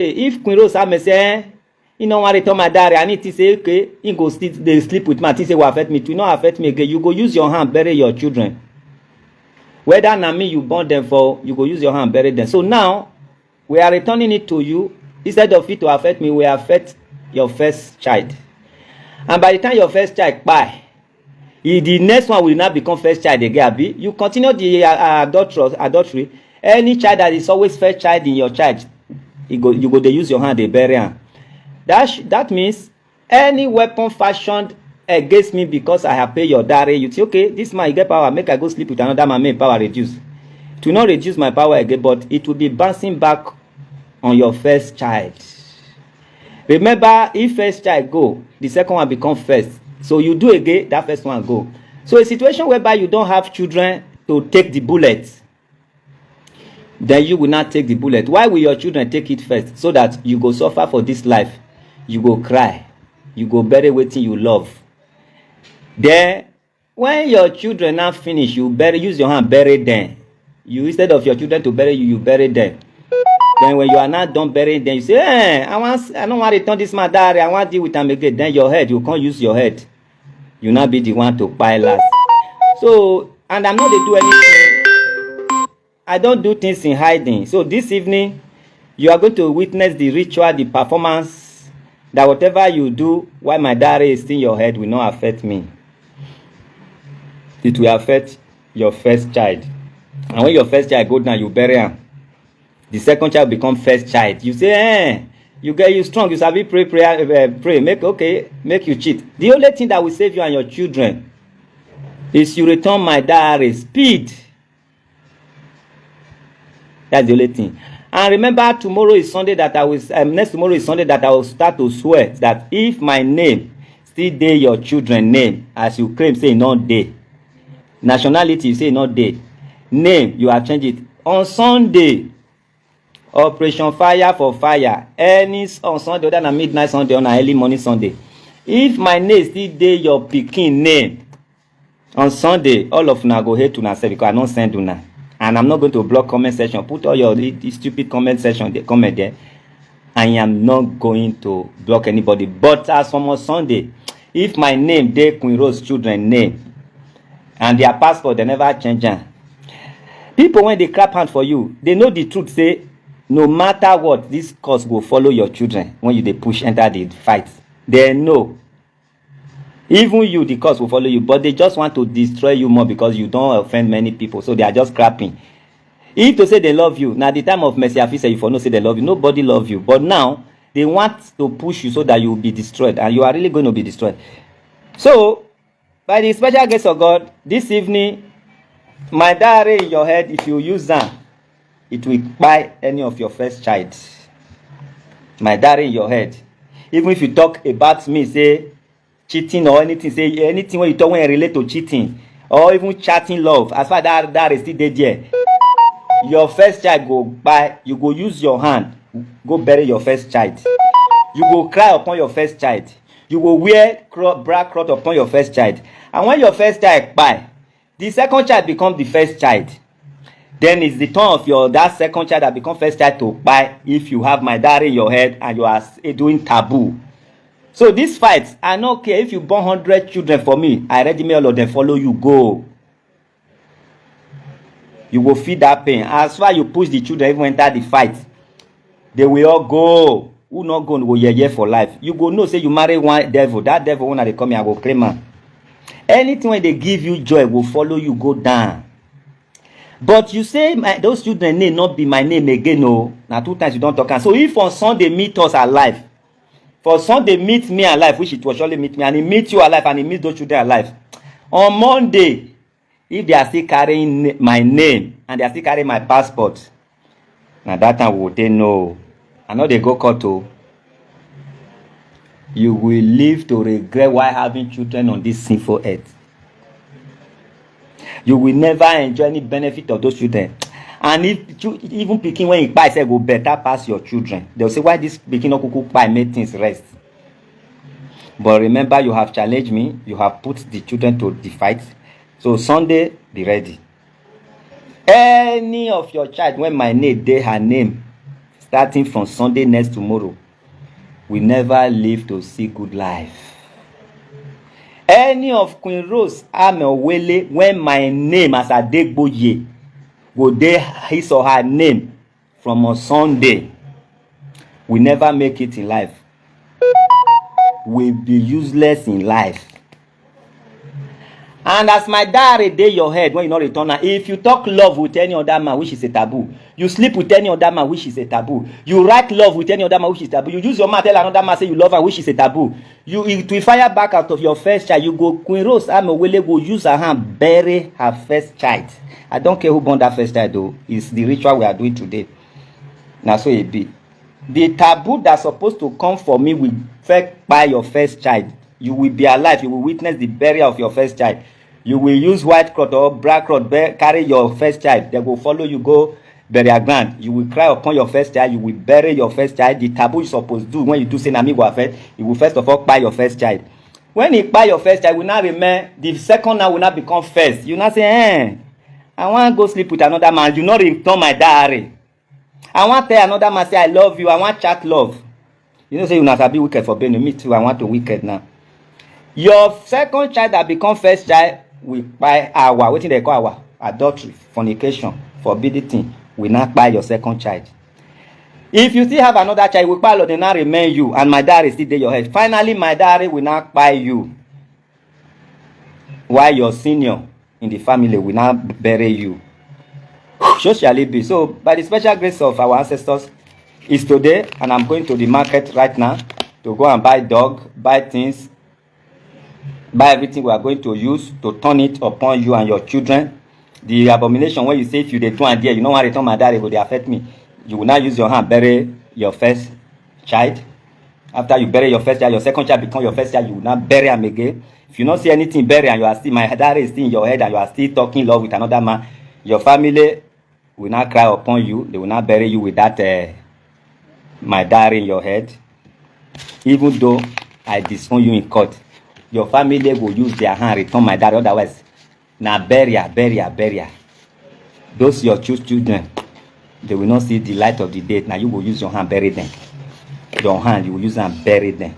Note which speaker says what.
Speaker 1: if Queen Rose have me say, you know want to return my diary, I need to say, okay, you go they sleep with me, I say will affect me, to not affect me again. You go use your hand, bury your children. Whether na me you born them for, you go use your hand, bury them. So now, we are returning it to you. Instead of it to affect me, we affect your first child. And by the time your first child die, the next one will not become first child again. You continue the adultery. Any child that is always first child in your child, you go they use your hand, they bury am. That means any weapon fashioned against me because I have paid your dowry, you say, okay, this man you get power, make I go sleep with another man, make power reduce. It will not reduce my power again, but it will be bouncing back on your first child. Remember, if first child go, the second one become first. So you do again, that first one go. So a situation whereby you don't have children to take the bullet, then you will not take the bullet. Why will your children take it first? So that you go suffer for this life. You go cry. You go bury wetin you love. Then, when your children now finish, you use your hand, bury them. You, instead of your children to bury you, you bury them. Then when you are not done burying them, you say, I don't want to return this man diary, I want to deal with them again. Then your head, you can't use your head. You not be the one to buy last. So, and I'm not to do anything. I don't do things in hiding. So this evening, you are going to witness the ritual, the performance, that whatever you do while my diary is still in your head will not affect me. It will affect your first child. And when your first child go down, you bury him. The second child become first child. You say, you strong. You sabi pray, make you cheat. The only thing that will save you and your children is you return my diary. Speed. That's the only thing. And remember, tomorrow is Sunday that I will. Next tomorrow is Sunday that I will start to swear that if my name still dey your children name, as you claim say not dey. Nationality you say not dey. Name you have changed it on Sunday. Operation Fire for Fire. Any on Sunday, other than midnight Sunday, on early morning Sunday. If my name still dey your Pikin name on Sunday, all of una go hate una self because I don't send una. And I'm not going to block comment section. Put all your stupid comment section, they comment there. I am not going to block anybody. But as from on Sunday, if my name dey Queen Rose children name and their passport they never change am. People when they clap hand for you, they know the truth. Say no matter what, this cause will follow your children when you they push enter the fight. They know. Even you, the cause will follow you, but they just want to destroy you more because you don't offend many people. So they are just clapping. If to say they love you, now the time of mercy, if you for no say they love you, nobody love you. But now they want to push you so that you will be destroyed, and you are really going to be destroyed. So, by the special grace of God, this evening, my diary in your head, if you use that, it will buy any of your first child. My diary in your head. Even if you talk about me, say cheating or anything, say anything when you talk when you relate to cheating or even chatting love, as far as that is still there, your first child go buy, you go use your hand, go bury your first child. You go cry upon your first child. You go wear bra cloth upon your first child. And when your first child buy, the second child become the first child. Then it's the turn of that second child that become first child to buy if you have my diary in your head and you are doing taboo. So this fight, I don't care if you born 100 children for me, I already made all of them follow you, go. You will feel that pain. As far as you push the children, even enter the fight, they will all go. Who not go yeah for life? You go know, say you marry one devil. That devil, when they come here, I go claim her. Anything when they give you joy will follow you, go down. But you say those children name not be my name again, no. Now 2 times you don't talk. So if on Sunday meet us alive, for Sunday meet me alive, which it will surely meet me, and he meet you alive, and he meet those children alive. On Monday, if they are still carrying my name and they are still carrying my passport, now that time we will say no. I know they go court to. You will live to regret why having children on this sinful earth. You will never enjoy any benefit of those children. And if even Pikin when he buy say go better pass your children, they'll say why this Pikin no kuku buy make things rest. But remember, you have challenged me. You have put the children to the fight. So Sunday, be ready. Any of your child when my name dey her name starting from Sunday next tomorrow, will never live to see good life. Any of Queen Rose Amewele, when my name as Adegboye go there his or her name from on Sunday, will never make it in life. Will be useless in life. And as my diary dey your head when you not return, if you talk love with any other man, which is a taboo, you sleep with any other man, which is a taboo, you write love with any other man, which is taboo, you use your mouth tell another man say you love her, which is a taboo, it will fire back out of your first child. You go, Queen Rose Amewele go use her hand bury her first child. I don't care who born that first child though. It's the ritual we are doing today. Now so it be. The taboo that's supposed to come for me will affect by your first child. You will be alive. You will witness the burial of your first child. You will use white cloth or black cloth, carry your first child. They will follow you, go burial ground. You will cry upon your first child. You will bury your first child. The taboo you supposed to do when you do say Nami go affect, you will first of all buy your first child. When you buy your first child, will not remain, the second now will not become first. You not say, I want to go sleep with another man. You not return my diary. I want to tell another man say I love you. I want chat love. You know say you not be wicked for being me too. I want to wicked now. Your second child that become first child will buy our wetin they call our adultery, fornication, forbidden thing. Will not buy your second child. If you still have another child, will buy they not remain you, and my diary still there your head. Finally, my diary will not buy you, while your senior in the family will not bury you. So shall it be. So, by the special grace of our ancestors, it's today, and I'm going to the market right now to go and buy dog, buy things, buy everything we are going to use to turn it upon you and your children. The abomination when you say if you dey do and there, you know want to return my diary, will they affect me? You will not use your hand bury your first child. After you bury your first child, your second child become your first child, you will not bury him again. If you not see anything bury and you are still, my diary is still in your head and you are still talking love with another man, your family will not cry upon you. They will not bury you with that my diary in your head. Even though I disown you in court, your family will use their hand return my diary. Otherwise, now bury. Those your children, they will not see the light of the day. Now you will use your hand bury them. Your hand, you will use and bury them.